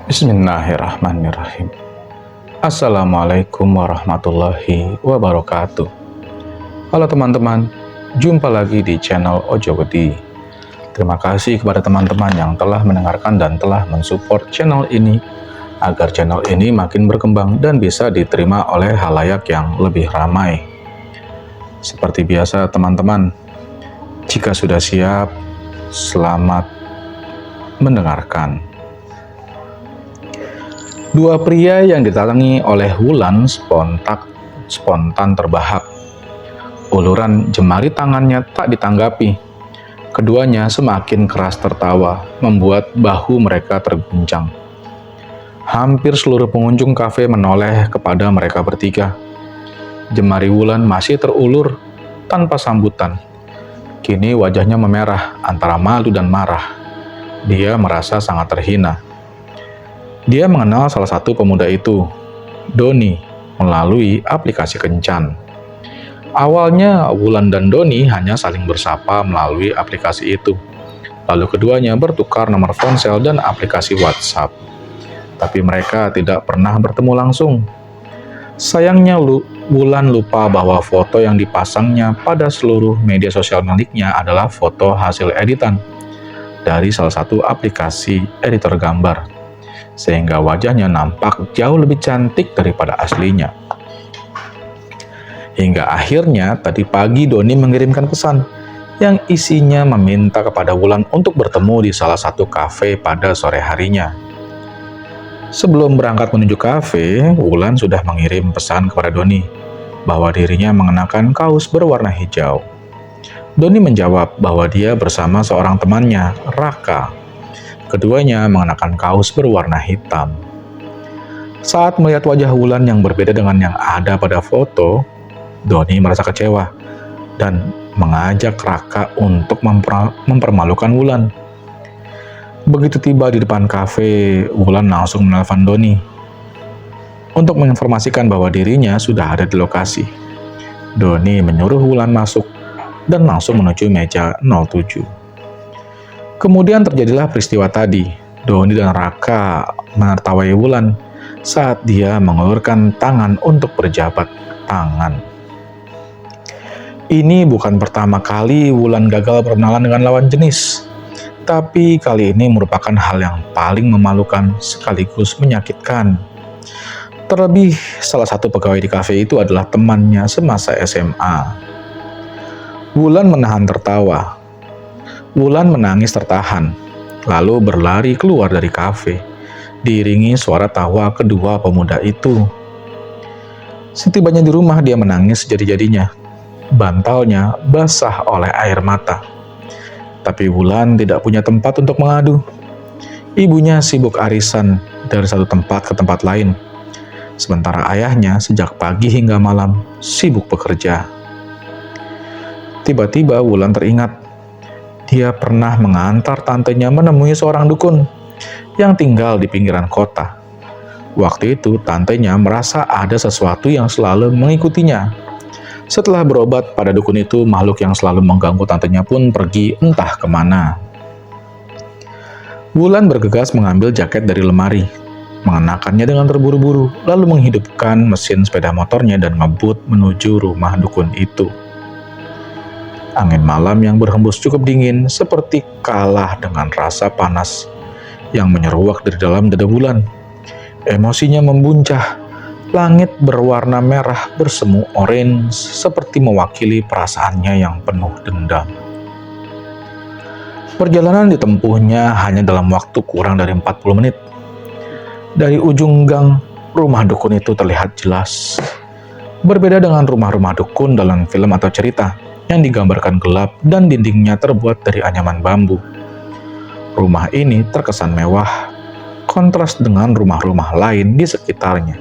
Bismillahirrahmanirrahim. Assalamualaikum warahmatullahi wabarakatuh. Halo teman-teman, jumpa lagi di channel Ojo Gede. Terima kasih kepada teman-teman yang telah mendengarkan dan telah mensupport channel ini, agar channel ini makin berkembang dan bisa diterima oleh halayak yang lebih ramai. Seperti biasa teman-teman, jika sudah siap, selamat mendengarkan. Dua pria yang didatangi oleh Wulan spontan terbahak. Uluran jemari tangannya tak ditanggapi. Keduanya semakin keras tertawa, membuat bahu mereka terguncang. Hampir seluruh pengunjung kafe menoleh kepada mereka bertiga. Jemari Wulan masih terulur tanpa sambutan. Kini wajahnya memerah antara malu dan marah. Dia merasa sangat terhina. Dia mengenal salah satu pemuda itu, Doni, melalui aplikasi Kencan. Awalnya, Wulan dan Doni hanya saling bersapa melalui aplikasi itu. Lalu keduanya bertukar nomor ponsel dan aplikasi WhatsApp. Tapi mereka tidak pernah bertemu langsung. Sayangnya, Wulan lupa bahwa foto yang dipasangnya pada seluruh media sosial miliknya adalah foto hasil editan dari salah satu aplikasi editor gambar, sehingga wajahnya nampak jauh lebih cantik daripada aslinya. Hingga akhirnya tadi pagi Doni mengirimkan pesan yang isinya meminta kepada Wulan untuk bertemu di salah satu kafe pada sore harinya. Sebelum berangkat menuju kafe, Wulan sudah mengirim pesan kepada Doni bahwa dirinya mengenakan kaos berwarna hijau. Doni menjawab bahwa dia bersama seorang temannya, Raka. Keduanya mengenakan kaos berwarna hitam. Saat melihat wajah Wulan yang berbeda dengan yang ada pada foto, Doni merasa kecewa dan mengajak Raka untuk mempermalukan Wulan. Begitu tiba di depan kafe, Wulan langsung menelpon Doni untuk menginformasikan bahwa dirinya sudah ada di lokasi. Doni menyuruh Wulan masuk dan langsung menuju meja 07. Kemudian terjadilah peristiwa tadi. Doni dan Raka menertawai Wulan saat dia mengulurkan tangan untuk berjabat tangan. Ini bukan pertama kali Wulan gagal berkenalan dengan lawan jenis, tapi kali ini merupakan hal yang paling memalukan sekaligus menyakitkan. Terlebih, salah satu pegawai di kafe itu adalah temannya semasa SMA. Wulan menahan tertawa. Wulan menangis tertahan, lalu berlari keluar dari kafe, diiringi suara tawa kedua pemuda itu. Setibanya di rumah, dia menangis sejadi-jadinya. Bantalnya basah oleh air mata. Tapi Wulan tidak punya tempat untuk mengadu. Ibunya sibuk arisan dari satu tempat ke tempat lain, sementara ayahnya sejak pagi hingga malam sibuk bekerja. Tiba-tiba Wulan teringat dia pernah mengantar tantenya menemui seorang dukun yang tinggal di pinggiran kota. Waktu itu tantenya merasa ada sesuatu yang selalu mengikutinya. Setelah berobat pada dukun itu, makhluk yang selalu mengganggu tantenya pun pergi entah kemana. Wulan bergegas mengambil jaket dari lemari, mengenakannya dengan terburu-buru, lalu menghidupkan mesin sepeda motornya dan ngebut menuju rumah dukun itu. Angin malam yang berhembus cukup dingin, seperti kalah dengan rasa panas yang menyeruak dari dalam dada Wulan. Emosinya membuncah. Langit berwarna merah bersemu orange, seperti mewakili perasaannya yang penuh dendam. Perjalanan ditempuhnya hanya dalam waktu kurang dari 40 menit. Dari ujung gang, rumah dukun itu terlihat jelas. Berbeda dengan rumah-rumah dukun dalam film atau cerita, yang digambarkan gelap dan dindingnya terbuat dari anyaman bambu. Rumah ini terkesan mewah, kontras dengan rumah-rumah lain di sekitarnya.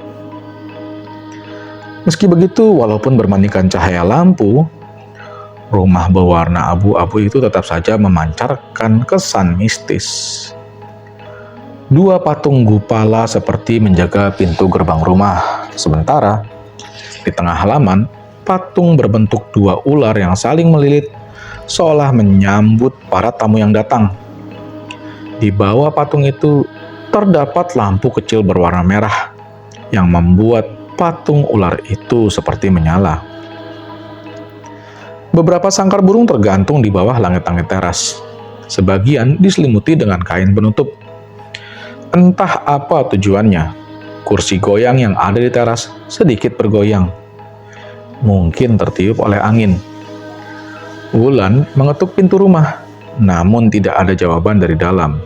Meski begitu, walaupun bermandikan cahaya lampu, rumah berwarna abu-abu itu tetap saja memancarkan kesan mistis. Dua patung gupala seperti menjaga pintu gerbang rumah, sementara di tengah halaman, patung berbentuk dua ular yang saling melilit seolah menyambut para tamu yang datang. Di bawah patung itu terdapat lampu kecil berwarna merah yang membuat patung ular itu seperti menyala. Beberapa sangkar burung tergantung di bawah langit-langit teras. Sebagian diselimuti dengan kain penutup. Entah apa tujuannya, kursi goyang yang ada di teras sedikit bergoyang. Mungkin tertiup oleh angin. Wulan mengetuk pintu rumah, namun tidak ada jawaban dari dalam.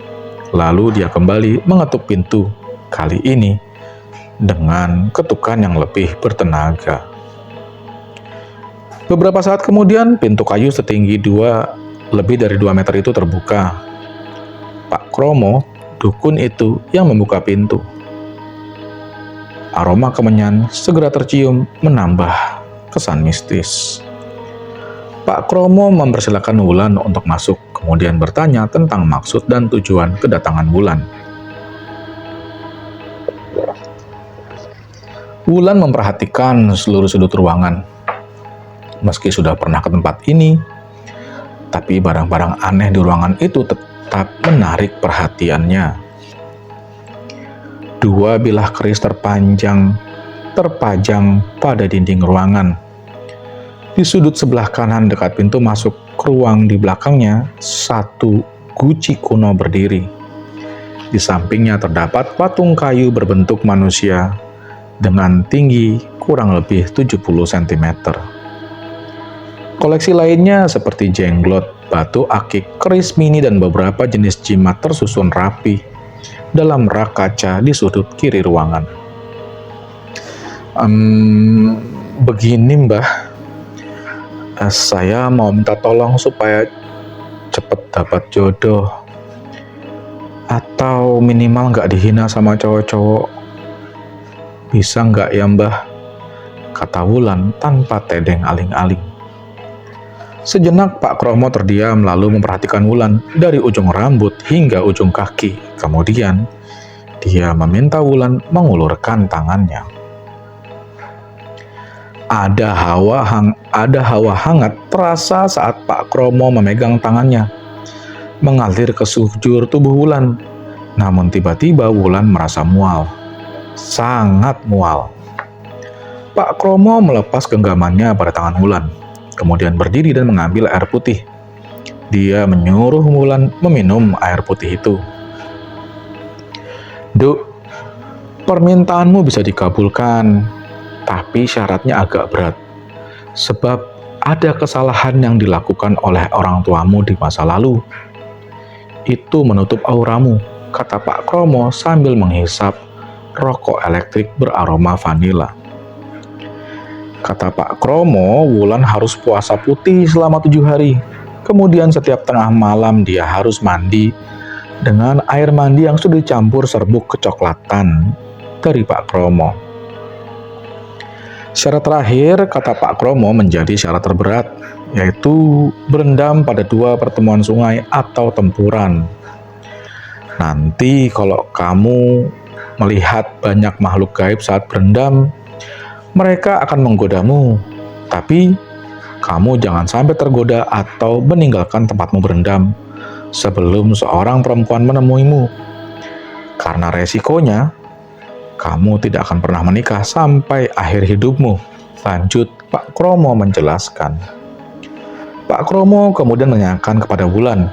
Lalu dia kembali mengetuk pintu, kali ini dengan ketukan yang lebih bertenaga. Beberapa saat kemudian, pintu kayu setinggi lebih dari 2 meter itu terbuka. Pak Kromo, dukun itu yang membuka pintu. Aroma kemenyan segera tercium menambah kesan mistis. Pak Kromo mempersilakan Wulan untuk masuk, kemudian bertanya tentang maksud dan tujuan kedatangan Wulan. Wulan memperhatikan seluruh sudut ruangan. Meski sudah pernah ke tempat ini, tapi barang-barang aneh di ruangan itu tetap menarik perhatiannya. 2 bilah keris terpajang pada dinding ruangan. Di sudut sebelah kanan dekat pintu masuk ke ruang di belakangnya, 1 guci kuno berdiri. Di sampingnya terdapat patung kayu berbentuk manusia dengan tinggi kurang lebih 70 cm. Koleksi lainnya seperti jenglot, batu akik, keris mini, dan beberapa jenis jimat tersusun rapi dalam rak kaca di sudut kiri ruangan. Begini Mbah, saya mau minta tolong supaya cepet dapat jodoh. Atau minimal nggak dihina sama cowok-cowok. Bisa nggak ya Mbah? Kata Wulan tanpa tedeng aling-aling. Sejenak Pak Kromo terdiam lalu memperhatikan Wulan dari ujung rambut hingga ujung kaki. Kemudian dia meminta Wulan mengulurkan tangannya. Ada hawa hangat terasa saat Pak Kromo memegang tangannya, mengalir ke sekujur tubuh Wulan. Namun tiba-tiba Wulan merasa mual, sangat mual. Pak Kromo melepas genggamannya pada tangan Wulan, kemudian berdiri dan mengambil air putih. Dia menyuruh Wulan meminum air putih itu. Duk, permintaanmu bisa dikabulkan, tapi syaratnya agak berat. Sebab ada kesalahan yang dilakukan oleh orang tuamu di masa lalu. Itu menutup auramu, kata Pak Kromo sambil menghisap rokok elektrik beraroma vanila. Kata Pak Kromo, Wulan harus puasa putih selama 7 hari. Kemudian setiap tengah malam dia harus mandi dengan air mandi yang sudah dicampur serbuk kecoklatan dari Pak Kromo. Syarat terakhir, kata Pak Kromo, menjadi syarat terberat, yaitu berendam pada 2 pertemuan sungai atau tempuran. Nanti kalau kamu melihat banyak makhluk gaib saat berendam, mereka akan menggodamu, tapi kamu jangan sampai tergoda atau meninggalkan tempatmu berendam sebelum seorang perempuan menemuimu. Karena resikonya, kamu tidak akan pernah menikah sampai akhir hidupmu. Lanjut Pak Kromo menjelaskan. Pak Kromo kemudian menanyakan kepada Wulan,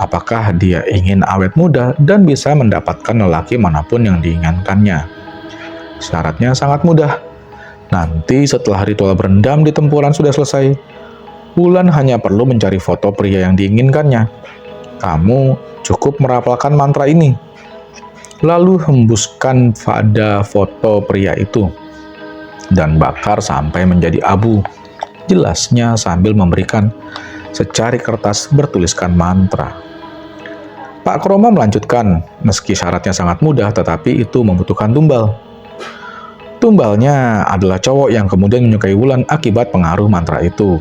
apakah dia ingin awet muda dan bisa mendapatkan lelaki manapun yang diinginkannya. Syaratnya sangat mudah. Nanti setelah ritual berendam di tempuran sudah selesai, Wulan hanya perlu mencari foto pria yang diinginkannya. Kamu cukup merapalkan mantra ini, lalu hembuskan pada foto pria itu, dan bakar sampai menjadi abu. Jelasnya sambil memberikan secari kertas bertuliskan mantra. Pak Kromo melanjutkan, meski syaratnya sangat mudah, tetapi itu membutuhkan tumbal. Tumbalnya adalah cowok yang kemudian menyukai Wulan akibat pengaruh mantra itu.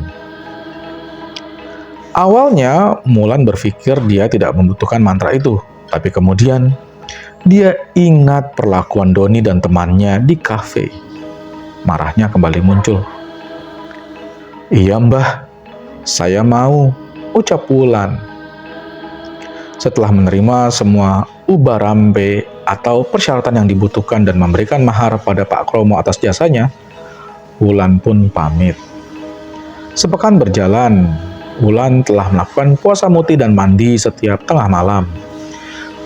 Awalnya, Wulan berpikir dia tidak membutuhkan mantra itu, tapi kemudian dia ingat perlakuan Doni dan temannya di kafe. Marahnya kembali muncul. Iya Mbah, saya mau, ucap Wulan. Setelah menerima semua ubarambe atau persyaratan yang dibutuhkan dan memberikan mahar pada Pak Kromo atas jasanya, Wulan pun pamit. Sepekan berjalan, Wulan telah melakukan puasa muti dan mandi setiap tengah malam.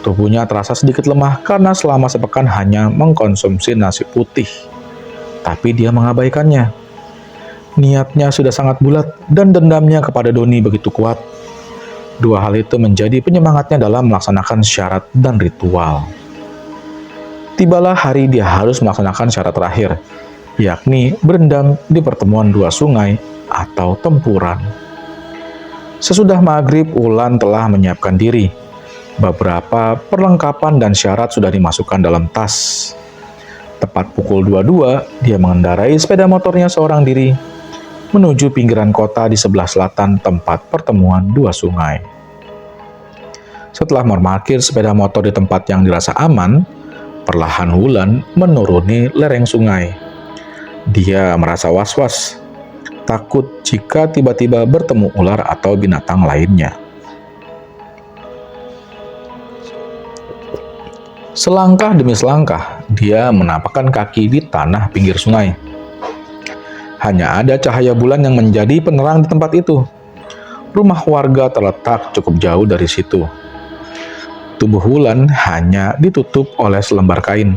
Tubuhnya terasa sedikit lemah karena selama sepekan hanya mengkonsumsi nasi putih. Tapi dia mengabaikannya. Niatnya sudah sangat bulat dan dendamnya kepada Doni begitu kuat. Dua hal itu menjadi penyemangatnya dalam melaksanakan syarat dan ritual. Tibalah hari dia harus melaksanakan syarat terakhir, yakni berendam di pertemuan dua sungai atau tempuran. Sesudah maghrib, Wulan telah menyiapkan diri. Beberapa perlengkapan dan syarat sudah dimasukkan dalam tas. Tepat pukul 22, dia mengendarai sepeda motornya seorang diri menuju pinggiran kota di sebelah selatan tempat pertemuan dua sungai. Setelah memarkir sepeda motor di tempat yang dirasa aman, perlahan Wulan menuruni lereng sungai. Dia merasa was-was, takut jika tiba-tiba bertemu ular atau binatang lainnya. Selangkah demi selangkah, dia menapakkan kaki di tanah pinggir sungai. Hanya ada cahaya bulan yang menjadi penerang di tempat itu. Rumah warga terletak cukup jauh dari situ. Tubuh Wulan hanya ditutup oleh selembar kain.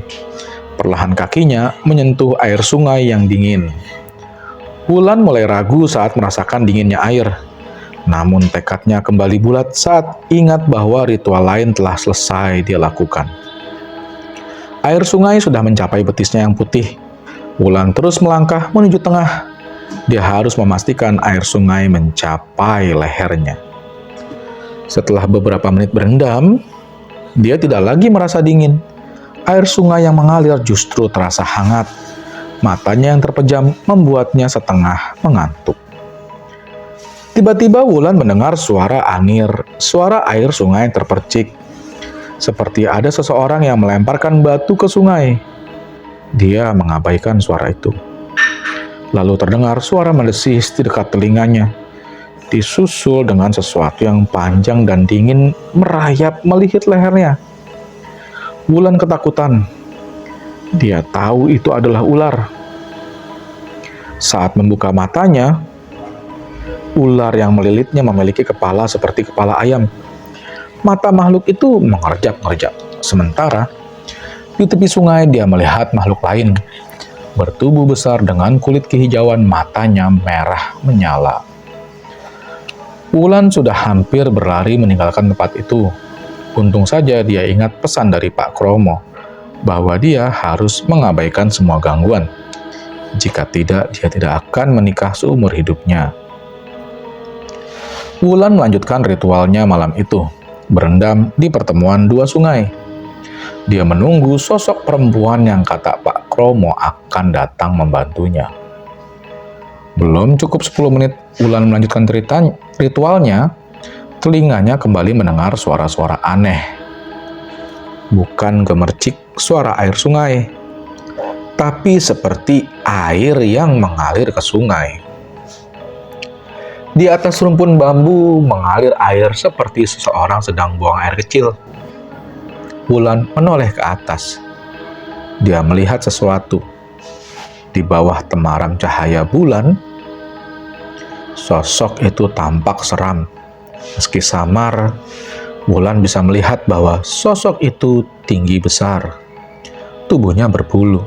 Perlahan kakinya menyentuh air sungai yang dingin. Wulan mulai ragu saat merasakan dinginnya air. Namun tekadnya kembali bulat saat ingat bahwa ritual lain telah selesai dia lakukan. Air sungai sudah mencapai betisnya yang putih. Wulan terus melangkah menuju tengah. Dia harus memastikan air sungai mencapai lehernya. Setelah beberapa menit berendam, dia tidak lagi merasa dingin. Air sungai yang mengalir justru terasa hangat. Matanya yang terpejam membuatnya setengah mengantuk. Tiba-tiba Wulan mendengar suara angin, suara air sungai terpercik. Seperti ada seseorang yang melemparkan batu ke sungai. Dia mengabaikan suara itu. Lalu terdengar suara mendesis di dekat telinganya, disusul dengan sesuatu yang panjang dan dingin merayap melihit lehernya. Wulan ketakutan. Dia tahu itu adalah ular. Saat membuka matanya, ular yang melilitnya memiliki kepala seperti kepala ayam. Mata makhluk itu mengerjap-ngerjap. Sementara di tepi sungai dia melihat makhluk lain, bertubuh besar dengan kulit kehijauan, matanya merah menyala. Wulan sudah hampir berlari meninggalkan tempat itu. Untung saja dia ingat pesan dari Pak Kromo, bahwa dia harus mengabaikan semua gangguan. Jika tidak, dia tidak akan menikah seumur hidupnya. Wulan melanjutkan ritualnya malam itu, berendam di pertemuan dua sungai. Dia menunggu sosok perempuan yang kata Pak Kromo akan datang membantunya. Belum cukup 10 menit Wulan melanjutkan ritualnya, telinganya kembali mendengar suara-suara aneh. Bukan gemercik suara air sungai, tapi seperti air yang mengalir ke sungai. Di atas rumpun bambu mengalir air seperti seseorang sedang buang air kecil. Wulan menoleh ke atas. Dia melihat sesuatu. Di bawah temaram cahaya bulan, sosok itu tampak seram. Meski samar, Wulan bisa melihat bahwa sosok itu tinggi besar. Tubuhnya berbulu.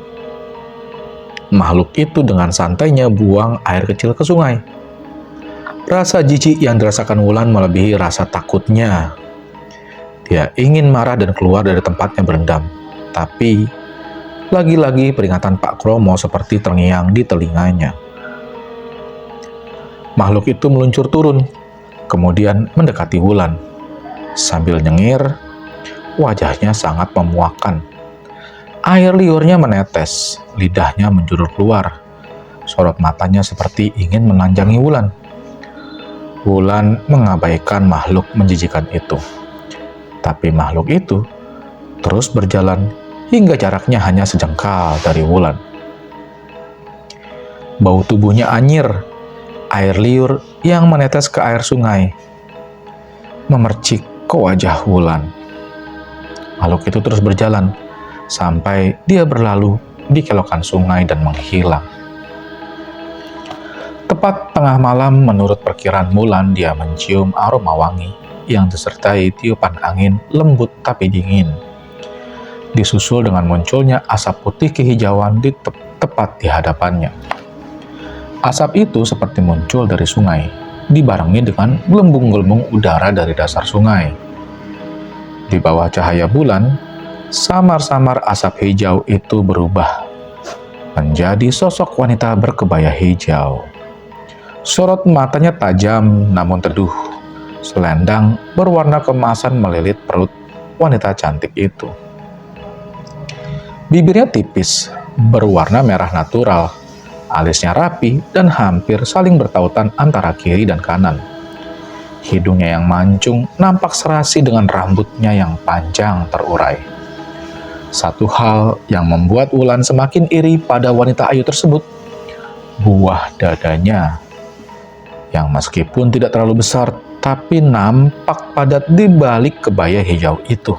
Makhluk itu dengan santainya buang air kecil ke sungai. Rasa jijik yang dirasakan Wulan melebihi rasa takutnya. Dia ingin marah dan keluar dari tempatnya berendam. Tapi, lagi-lagi peringatan Pak Kromo seperti terngiang di telinganya. Makhluk itu meluncur turun, kemudian mendekati Wulan. Sambil nyengir, wajahnya sangat memuakkan. Air liurnya menetes, lidahnya menjulur keluar. Sorot matanya seperti ingin menelanjangi Wulan. Wulan mengabaikan makhluk menjijikan itu. Tapi makhluk itu terus berjalan hingga jaraknya hanya sejengkal dari Wulan. Bau tubuhnya anyir, air liur yang menetes ke air sungai, memercik ke wajah Wulan. Makhluk itu terus berjalan, sampai dia berlalu di kelokan sungai dan menghilang. Tepat tengah malam, menurut perkiraan Wulan, dia mencium aroma wangi yang disertai tiupan angin lembut tapi dingin. Disusul dengan munculnya asap putih kehijauan tepat di hadapannya. Asap itu seperti muncul dari sungai, dibarengi dengan gelembung-gelembung udara dari dasar sungai. Di bawah cahaya bulan, samar-samar asap hijau itu berubah menjadi sosok wanita berkebaya hijau. Sorot matanya tajam namun teduh. Selendang berwarna keemasan melilit perut wanita cantik itu. Bibirnya tipis, berwarna merah natural. Alisnya rapi dan hampir saling bertautan antara kiri dan kanan. Hidungnya yang mancung nampak serasi dengan rambutnya yang panjang terurai. Satu hal yang membuat Wulan semakin iri pada wanita ayu tersebut, buah dadanya yang meskipun tidak terlalu besar, tapi nampak padat di balik kebaya hijau itu.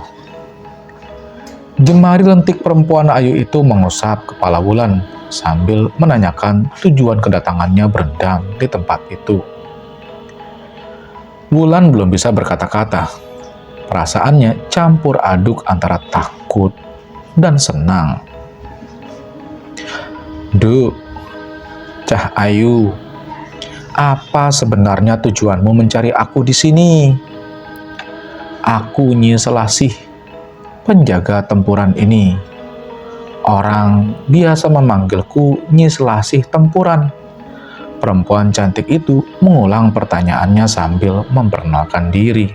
Jemari lentik perempuan ayu itu mengusap kepala Wulan sambil menanyakan tujuan kedatangannya berendam di tempat itu. Wulan belum bisa berkata-kata. Perasaannya campur aduk antara takut dan senang. "Duh, Cah Ayu, apa sebenarnya tujuanmu mencari aku di sini?" "Aku Nyi Selasih, penjaga tempuran ini. Orang biasa memanggilku Nyi Selasih Tempuran." Perempuan cantik itu mengulang pertanyaannya sambil memperkenalkan diri.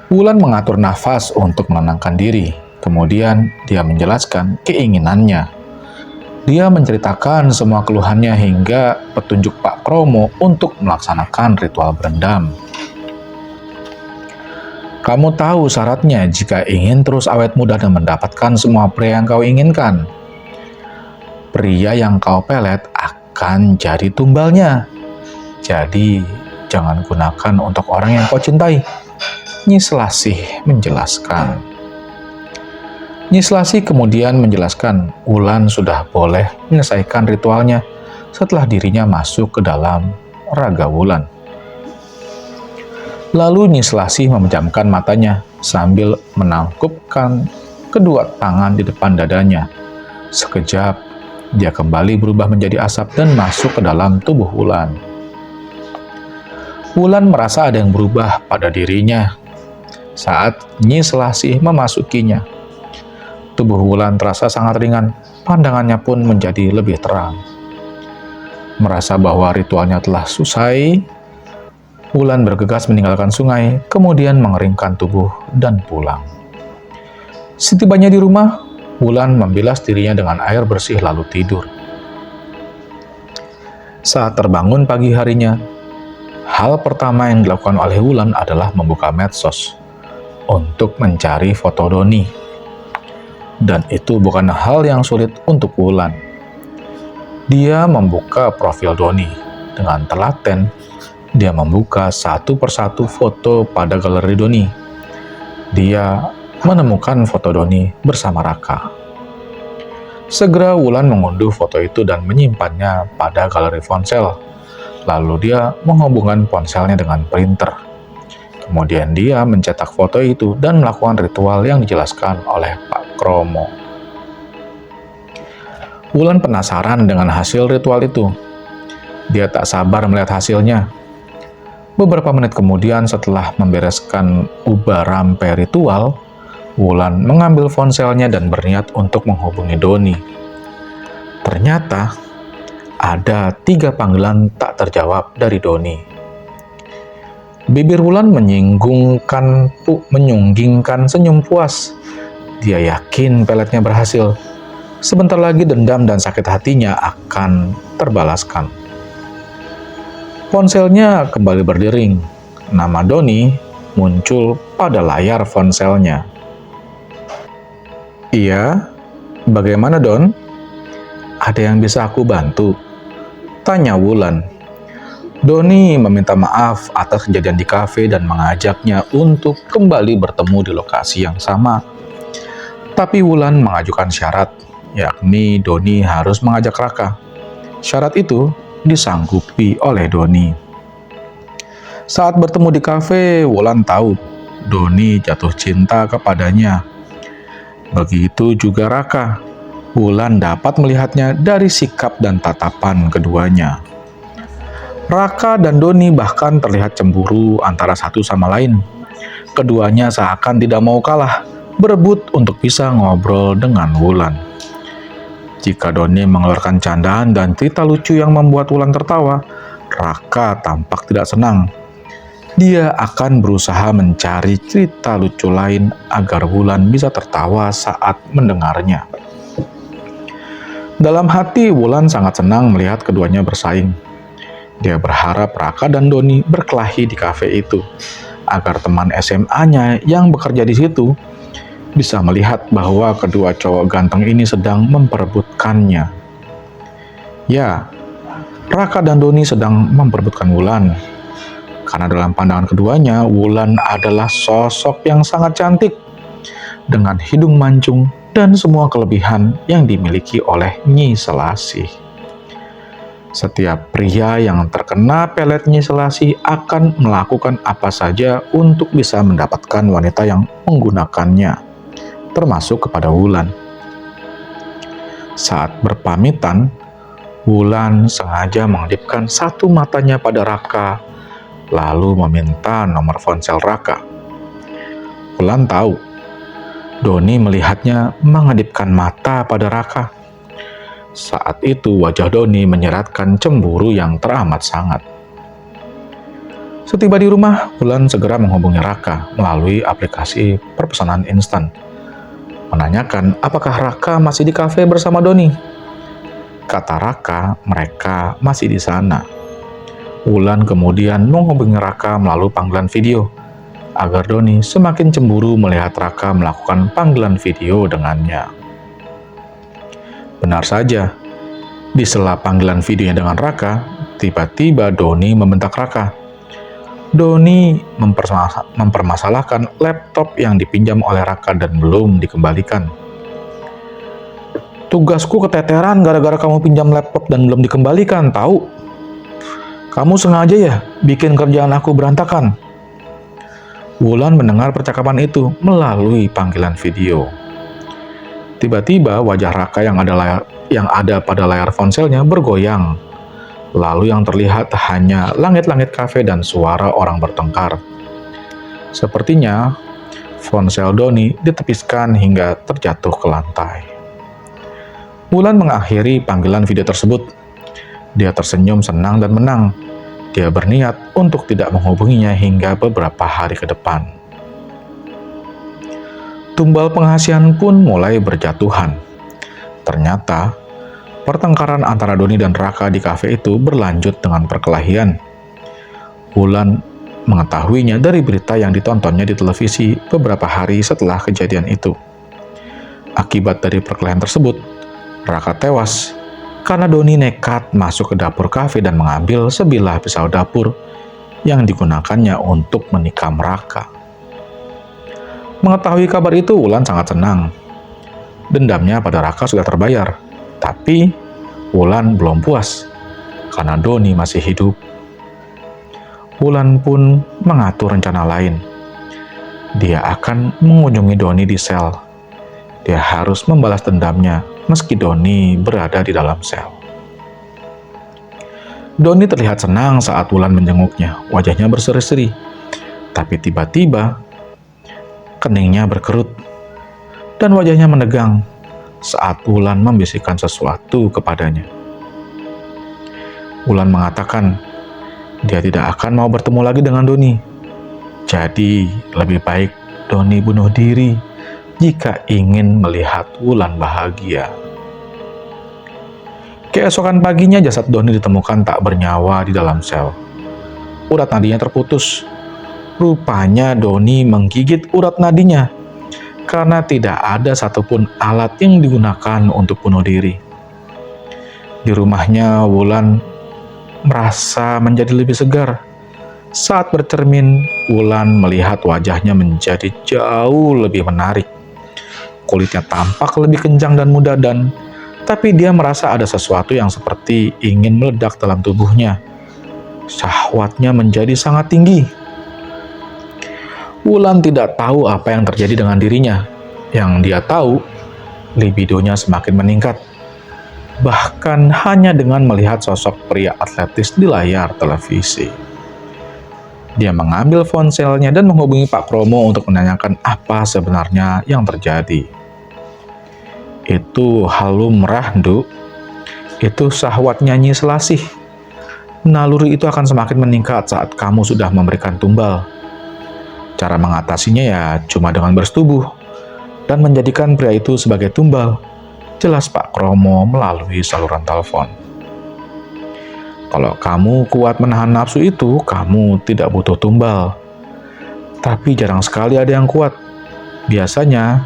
Wulan mengatur nafas untuk menenangkan diri. Kemudian dia menjelaskan keinginannya. Dia menceritakan semua keluhannya hingga petunjuk Pak Kromo untuk melaksanakan ritual berendam. "Kamu tahu syaratnya jika ingin terus awet muda dan mendapatkan semua pria yang kau inginkan. Pria yang kau pelet akan jadi tumbalnya. Jadi, jangan gunakan untuk orang yang kau cintai," Nyi Selasih menjelaskan. Nyi Selasih kemudian menjelaskan Wulan sudah boleh menyelesaikan ritualnya setelah dirinya masuk ke dalam raga Wulan. Lalu Nyi Selasih memejamkan matanya sambil menangkupkan kedua tangan di depan dadanya. Sekejap, dia kembali berubah menjadi asap dan masuk ke dalam tubuh Wulan. Wulan merasa ada yang berubah pada dirinya saat Nyi Selasih memasukinya. Tubuh Wulan terasa sangat ringan, pandangannya pun menjadi lebih terang. Merasa bahwa ritualnya telah selesai, Wulan bergegas meninggalkan sungai, kemudian mengeringkan tubuh dan pulang. Setibanya di rumah, Wulan membilas dirinya dengan air bersih lalu tidur. Saat terbangun pagi harinya, hal pertama yang dilakukan oleh Wulan adalah membuka medsos untuk mencari foto Doni. Dan itu bukan hal yang sulit untuk Wulan. Dia membuka profil Doni. Dengan telaten, dia membuka satu persatu foto pada galeri Doni. Dia menemukan foto Doni bersama Raka. Segera Wulan mengunduh foto itu dan menyimpannya pada galeri ponsel. Lalu dia menghubungkan ponselnya dengan printer. Kemudian dia mencetak foto itu dan melakukan ritual yang dijelaskan oleh Pak Kromo. Wulan penasaran dengan hasil ritual itu. Dia tak sabar melihat hasilnya. Beberapa menit kemudian setelah membereskan ubah rampe ritual, Wulan mengambil ponselnya dan berniat untuk menghubungi Doni. Ternyata ada 3 panggilan tak terjawab dari Doni. Bibir Wulan menyunggingkan senyum puas. Dia yakin peletnya berhasil. Sebentar lagi dendam dan sakit hatinya akan terbalaskan. Ponselnya kembali berdering. Nama Doni muncul pada layar ponselnya. "Iya, bagaimana Don? Ada yang bisa aku bantu?" tanya Wulan. Doni meminta maaf atas kejadian di kafe dan mengajaknya untuk kembali bertemu di lokasi yang sama. Tapi Wulan mengajukan syarat, yakni Doni harus mengajak Raka. Syarat itu disanggupi oleh Doni. Saat bertemu di kafe, Wulan tahu Doni jatuh cinta kepadanya. Begitu juga Raka. Wulan dapat melihatnya dari sikap dan tatapan keduanya. Raka dan Doni bahkan terlihat cemburu antara satu sama lain. Keduanya seakan tidak mau kalah, berebut untuk bisa ngobrol dengan Wulan. Jika Doni mengeluarkan candaan dan cerita lucu yang membuat Wulan tertawa, Raka tampak tidak senang. Dia akan berusaha mencari cerita lucu lain agar Wulan bisa tertawa saat mendengarnya. Dalam hati, Wulan sangat senang melihat keduanya bersaing. Dia berharap Raka dan Doni berkelahi di kafe itu, agar teman SMA-nya yang bekerja di situ bisa melihat bahwa kedua cowok ganteng ini sedang memperebutkannya. Ya, Raka dan Doni sedang memperebutkan Wulan. Karena dalam pandangan keduanya, Wulan adalah sosok yang sangat cantik, dengan hidung mancung dan semua kelebihan yang dimiliki oleh Nyi Selasih. Setiap pria yang terkena pelet Nyi Selasih akan melakukan apa saja untuk bisa mendapatkan wanita yang menggunakannya, termasuk kepada Wulan. Saat berpamitan, Wulan sengaja mengedipkan satu matanya pada Raka, lalu meminta nomor ponsel Raka. Wulan tahu, Doni melihatnya mengedipkan mata pada Raka. Saat itu wajah Doni menyeratkan cemburu yang teramat sangat. Setiba di rumah, Wulan segera menghubungi Raka melalui aplikasi perpesanan instan, menanyakan apakah Raka masih di kafe bersama Doni. Kata Raka, mereka masih di sana. Wulan kemudian menghubungi Raka melalui panggilan video, agar Doni semakin cemburu melihat Raka melakukan panggilan video dengannya. Benar saja, di sela panggilan videonya dengan Raka, tiba-tiba Doni membentak Raka. Doni mempermasalahkan laptop yang dipinjam oleh Raka dan belum dikembalikan. Tugasku keteteran gara-gara kamu pinjam laptop dan belum dikembalikan, tahu? Kamu sengaja ya bikin kerjaan aku berantakan. Wulan mendengar percakapan itu melalui panggilan video. Tiba-tiba wajah Raka yang ada pada layar ponselnya bergoyang. Lalu yang terlihat hanya langit-langit kafe dan suara orang bertengkar. Sepertinya ponsel Doni ditepiskan hingga terjatuh ke lantai. Wulan mengakhiri panggilan video tersebut. Dia tersenyum senang dan menang. Dia berniat untuk tidak menghubunginya hingga beberapa hari ke depan. Tumbal penghasilan pun mulai berjatuhan. Ternyata, pertengkaran antara Doni dan Raka di kafe itu berlanjut dengan perkelahian. Wulan mengetahuinya dari berita yang ditontonnya di televisi beberapa hari setelah kejadian itu. Akibat dari perkelahian tersebut, Raka tewas karena Doni nekat masuk ke dapur kafe dan mengambil sebilah pisau dapur yang digunakannya untuk menikam Raka. Mengetahui kabar itu, Wulan sangat senang. Dendamnya pada Raka sudah terbayar, tapi Wulan belum puas karena Doni masih hidup. Wulan pun mengatur rencana lain. Dia akan mengunjungi Doni di sel. Dia harus membalas dendamnya meski Doni berada di dalam sel. Doni terlihat senang saat Wulan menjenguknya. Wajahnya berseri-seri. Tapi tiba-tiba, keningnya berkerut dan wajahnya menegang saat Wulan membisikkan sesuatu kepadanya. Wulan mengatakan dia tidak akan mau bertemu lagi dengan Doni. Jadi, lebih baik Doni bunuh diri jika ingin melihat Wulan bahagia. Keesokan paginya jasad Doni ditemukan tak bernyawa di dalam sel. Urat nadinya terputus. Rupanya Doni menggigit urat nadinya karena tidak ada satupun alat yang digunakan untuk bunuh diri. Di rumahnya, Wulan merasa menjadi lebih segar. Saat bercermin, Wulan melihat wajahnya menjadi jauh lebih menarik. kulitnya tampak lebih kencang dan muda tapi dia merasa ada sesuatu yang seperti ingin meledak dalam tubuhnya. Syahwatnya menjadi sangat tinggi. Wulan tidak tahu apa yang terjadi dengan dirinya. Yang dia tahu, libidonya semakin meningkat. Bahkan hanya dengan melihat sosok pria atletis di layar televisi. Dia mengambil ponselnya dan menghubungi Pak Kromo untuk menanyakan apa sebenarnya yang terjadi. Itu hal lumrah, Nduk. Itu syahwat nyanyi Selasih. Naluri itu akan semakin meningkat saat kamu sudah memberikan tumbal. Cara mengatasinya ya cuma dengan bersetubuh dan menjadikan pria itu sebagai tumbal. Jelas Pak Kromo melalui saluran telepon. Kalau kamu kuat menahan nafsu itu, kamu tidak butuh tumbal. Tapi jarang sekali ada yang kuat. Biasanya,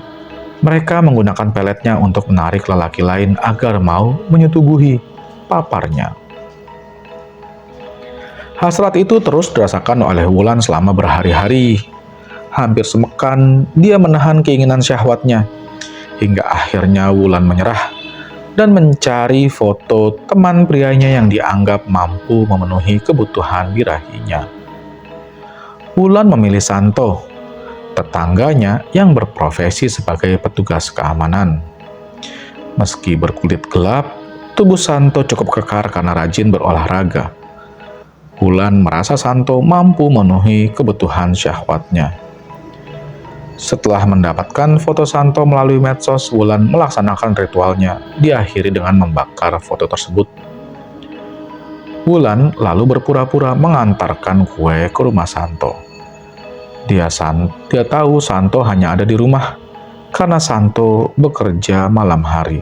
mereka menggunakan peletnya untuk menarik lelaki lain agar mau menyetubuhi paparnya. Hasrat itu terus dirasakan oleh Wulan selama berhari-hari. Hampir semekan, dia menahan keinginan syahwatnya. Hingga akhirnya Wulan menyerah dan mencari foto teman prianya yang dianggap mampu memenuhi kebutuhan birahinya. Wulan memilih Santo, tetangganya yang berprofesi sebagai petugas keamanan. Meski berkulit gelap, tubuh Santo cukup kekar karena rajin berolahraga. Wulan merasa Santo mampu memenuhi kebutuhan syahwatnya. Setelah mendapatkan foto Santo melalui medsos, Wulan melaksanakan ritualnya, diakhiri dengan membakar foto tersebut. Wulan lalu berpura-pura mengantarkan kue ke rumah Santo. Dia tahu Santo hanya ada di rumah, karena Santo bekerja malam hari.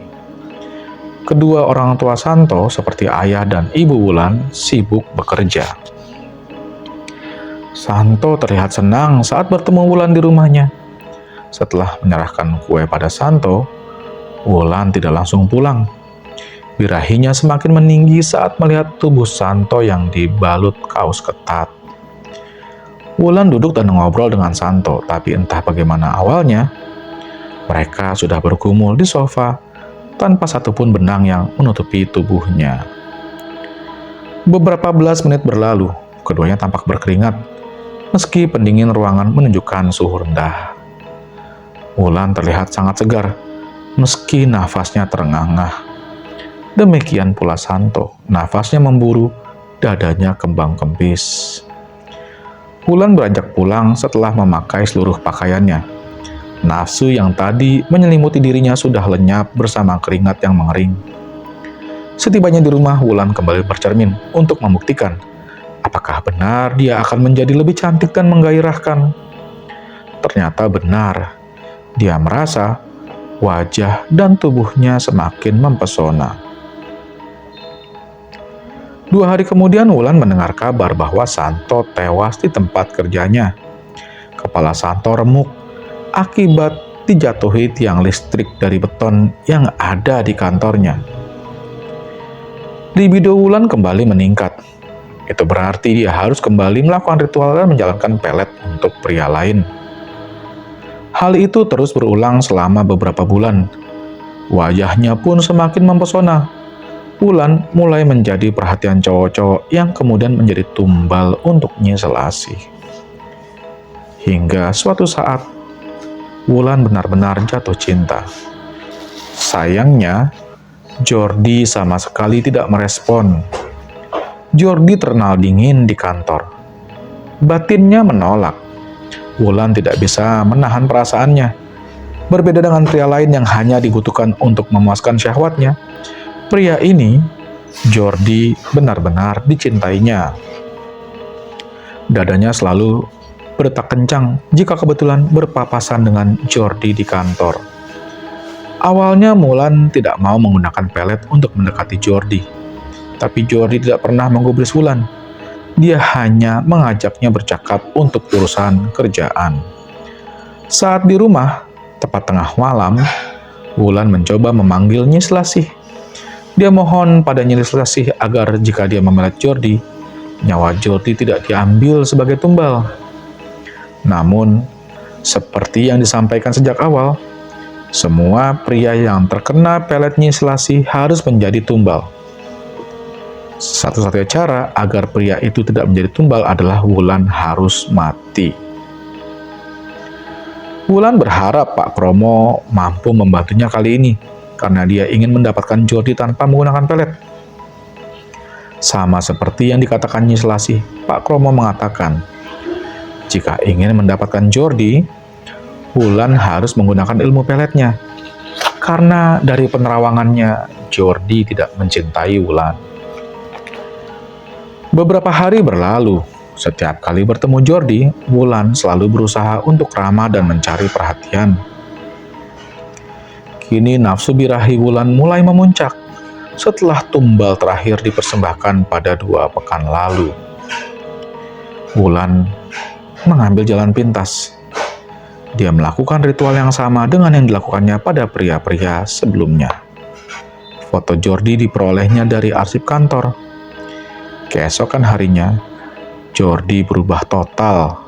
Kedua orang tua Santo, seperti ayah dan ibu Wulan, sibuk bekerja. Santo terlihat senang saat bertemu Wulan di rumahnya. Setelah menyerahkan kue pada Santo, Wulan tidak langsung pulang. Birahinya semakin meninggi saat melihat tubuh Santo yang dibalut kaos ketat. Wulan duduk dan ngobrol dengan Santo, tapi entah bagaimana awalnya, mereka sudah bergumul di sofa tanpa satupun benang yang menutupi tubuhnya. Beberapa belas menit berlalu, keduanya tampak berkeringat, meski pendingin ruangan menunjukkan suhu rendah. Wulan terlihat sangat segar, meski nafasnya terengah-engah. Demikian pula Santo, nafasnya memburu, dadanya kembang-kempis. Wulan beranjak pulang setelah memakai seluruh pakaiannya. Nafsu yang tadi menyelimuti dirinya sudah lenyap bersama keringat yang mengering. Setibanya di rumah, Wulan kembali bercermin untuk membuktikan apakah benar dia akan menjadi lebih cantik dan menggairahkan. Ternyata benar. Dia merasa wajah dan tubuhnya semakin mempesona. 2 hari kemudian Wulan mendengar kabar bahwa Santo tewas di tempat kerjanya. Kepala Santo remuk akibat dijatuhi tiang listrik dari beton yang ada di kantornya. Libido Wulan kembali meningkat. Itu berarti dia harus kembali melakukan ritual dan menjalankan pelet untuk pria lain. Hal itu terus berulang selama beberapa bulan. Wajahnya pun semakin mempesona. Wulan mulai menjadi perhatian cowok-cowok yang kemudian menjadi tumbal untuk Nyi Selasih. Hingga suatu saat, Wulan benar-benar jatuh cinta. Sayangnya, Jordi sama sekali tidak merespon. Jordi terkenal dingin di kantor. Batinnya menolak. Wulan tidak bisa menahan perasaannya. Berbeda dengan pria lain yang hanya dibutuhkan untuk memuaskan syahwatnya, pria ini, Jordi, benar-benar dicintainya. Dadanya selalu berdetak kencang jika kebetulan berpapasan dengan Jordi di kantor. Awalnya Wulan tidak mau menggunakan pelet untuk mendekati Jordi, tapi Jordi tidak pernah menggubris Wulan. Dia hanya mengajaknya bercakap untuk urusan kerjaan. Saat di rumah, tepat tengah malam, Wulan mencoba memanggil Nyi Selasih. Dia mohon pada Nyi Selasih agar jika dia memelet Jordi, nyawa Jordi tidak diambil sebagai tumbal. Namun, seperti yang disampaikan sejak awal, Semua pria yang terkena pelet Nyi Selasih harus menjadi tumbal. Satu-satunya cara agar pria itu tidak menjadi tumbal adalah Wulan harus mati. Wulan berharap Pak Kromo mampu membantunya kali ini, karena dia ingin mendapatkan Jordi tanpa menggunakan pelet. Sama seperti yang dikatakan Nyi Selasih, Pak Kromo mengatakan, jika ingin mendapatkan Jordi, Wulan harus menggunakan ilmu peletnya. Karena dari penerawangannya, Jordi tidak mencintai Wulan. Beberapa hari berlalu. Setiap kali bertemu Jordi, Wulan selalu berusaha untuk ramah dan mencari perhatian. Kini nafsu birahi Wulan mulai memuncak setelah tumbal terakhir dipersembahkan pada 2 pekan lalu. Wulan mengambil jalan pintas. Dia melakukan ritual yang sama dengan yang dilakukannya pada pria-pria sebelumnya. Foto Jordi diperolehnya dari arsip kantor. Keesokan harinya, Jordi berubah total.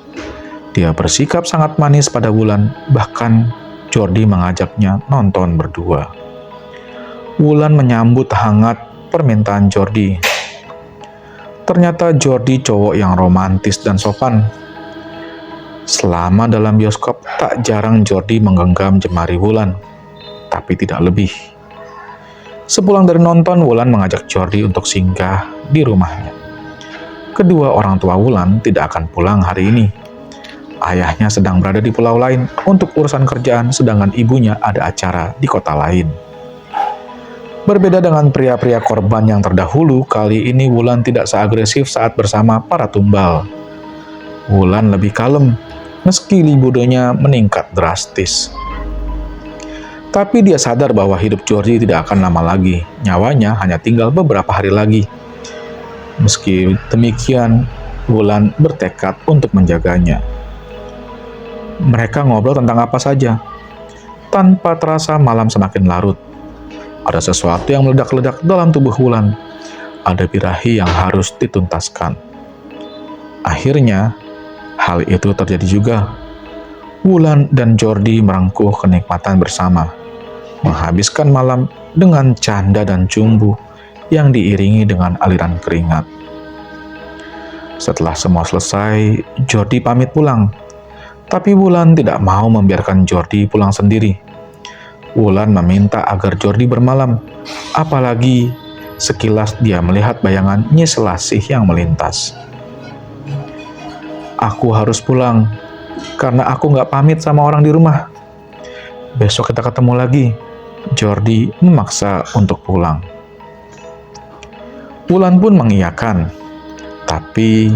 Dia bersikap sangat manis pada Wulan, bahkan Jordi mengajaknya nonton berdua. Wulan menyambut hangat permintaan Jordi. Ternyata Jordi cowok yang romantis dan sopan. Selama dalam bioskop, tak jarang Jordi menggenggam jemari Wulan, tapi tidak lebih. Sepulang dari nonton, Wulan mengajak Jordi untuk singgah di rumahnya. Kedua orang tua Wulan tidak akan pulang hari ini. Ayahnya sedang berada di pulau lain untuk urusan kerjaan, sedangkan ibunya ada acara di kota lain. Berbeda dengan pria-pria korban yang terdahulu, kali ini Wulan tidak seagresif saat bersama para tumbal. Wulan lebih kalem, meski libidonya meningkat drastis. Tapi dia sadar bahwa hidup Jordi tidak akan lama lagi. Nyawanya hanya tinggal beberapa hari lagi. Meski demikian, Wulan bertekad untuk menjaganya. Mereka ngobrol tentang apa saja. Tanpa terasa malam semakin larut. Ada sesuatu yang meledak-ledak dalam tubuh Wulan. Ada birahi yang harus dituntaskan. Akhirnya, hal itu terjadi juga. Wulan dan Jordi merengkuh kenikmatan bersama, menghabiskan malam dengan canda dan cumbu yang diiringi dengan aliran keringat. Setelah semua selesai, Jordi pamit pulang. Tapi Wulan tidak mau membiarkan Jordi pulang sendiri. Wulan meminta agar Jordi bermalam, apalagi sekilas dia melihat bayangan Nyi Selasih yang melintas. Aku harus pulang, karena aku nggak pamit sama orang di rumah. Besok kita ketemu lagi. Jordi memaksa untuk pulang. Wulan pun mengiyakan, tapi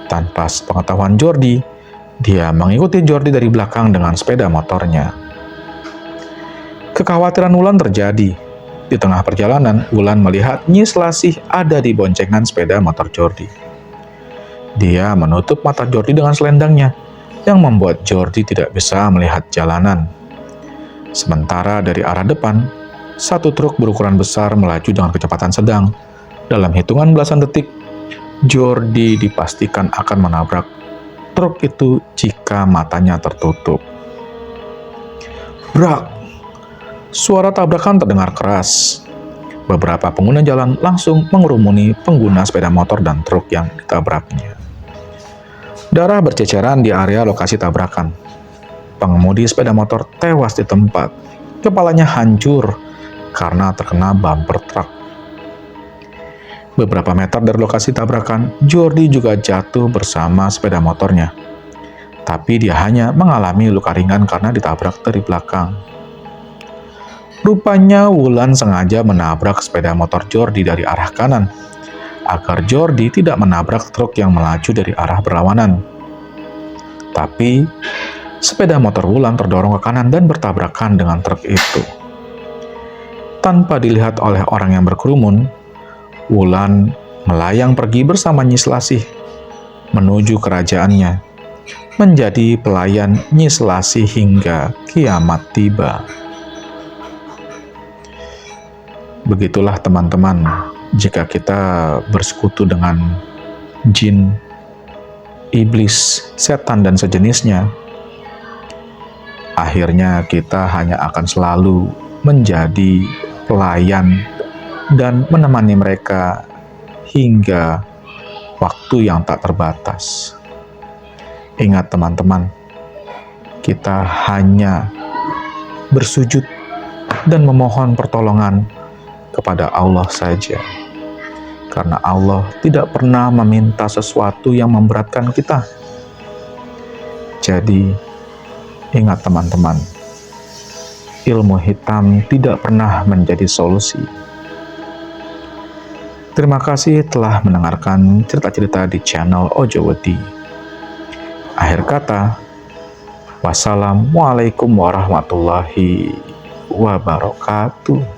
tanpa sepengetahuan Jordi, dia mengikuti Jordi dari belakang dengan sepeda motornya. Kekhawatiran Wulan terjadi. Di tengah perjalanan, Wulan melihat Nyi Selasih ada di boncengan sepeda motor Jordi. Dia menutup mata Jordi dengan selendangnya, yang membuat Jordi tidak bisa melihat jalanan. Sementara dari arah depan, satu truk berukuran besar melaju dengan kecepatan sedang. Dalam hitungan belasan detik, Jordi dipastikan akan menabrak truk itu jika matanya tertutup. Brak! Suara tabrakan terdengar keras. Beberapa pengguna jalan langsung mengerumuni pengguna sepeda motor dan truk yang ditabraknya. Darah berceceran di area lokasi tabrakan. Pengemudi sepeda motor tewas di tempat. Kepalanya hancur karena terkena bumper truk. Beberapa meter dari lokasi tabrakan, Jordi juga jatuh bersama sepeda motornya. Tapi dia hanya mengalami luka ringan karena ditabrak dari belakang. Rupanya Wulan sengaja menabrak sepeda motor Jordi dari arah kanan, agar Jordi tidak menabrak truk yang melaju dari arah berlawanan. Tapi, sepeda motor Wulan terdorong ke kanan dan bertabrakan dengan truk itu. Tanpa dilihat oleh orang yang berkerumun, Wulan melayang pergi bersama Nyi Selasih menuju kerajaannya, menjadi pelayan Nyi Selasih hingga kiamat tiba. Begitulah teman-teman, jika kita bersekutu dengan jin, iblis, setan, dan sejenisnya, akhirnya kita hanya akan selalu menjadi pelayan dan menemani mereka hingga waktu yang tak terbatas. Ingat teman-teman, kita hanya bersujud dan memohon pertolongan kepada Allah saja. Karena Allah tidak pernah meminta sesuatu yang memberatkan kita. Jadi, ingat teman-teman, ilmu hitam tidak pernah menjadi solusi. Terima kasih telah mendengarkan cerita-cerita di channel Ojowedi. Akhir kata, wassalamualaikum warahmatullahi wabarakatuh.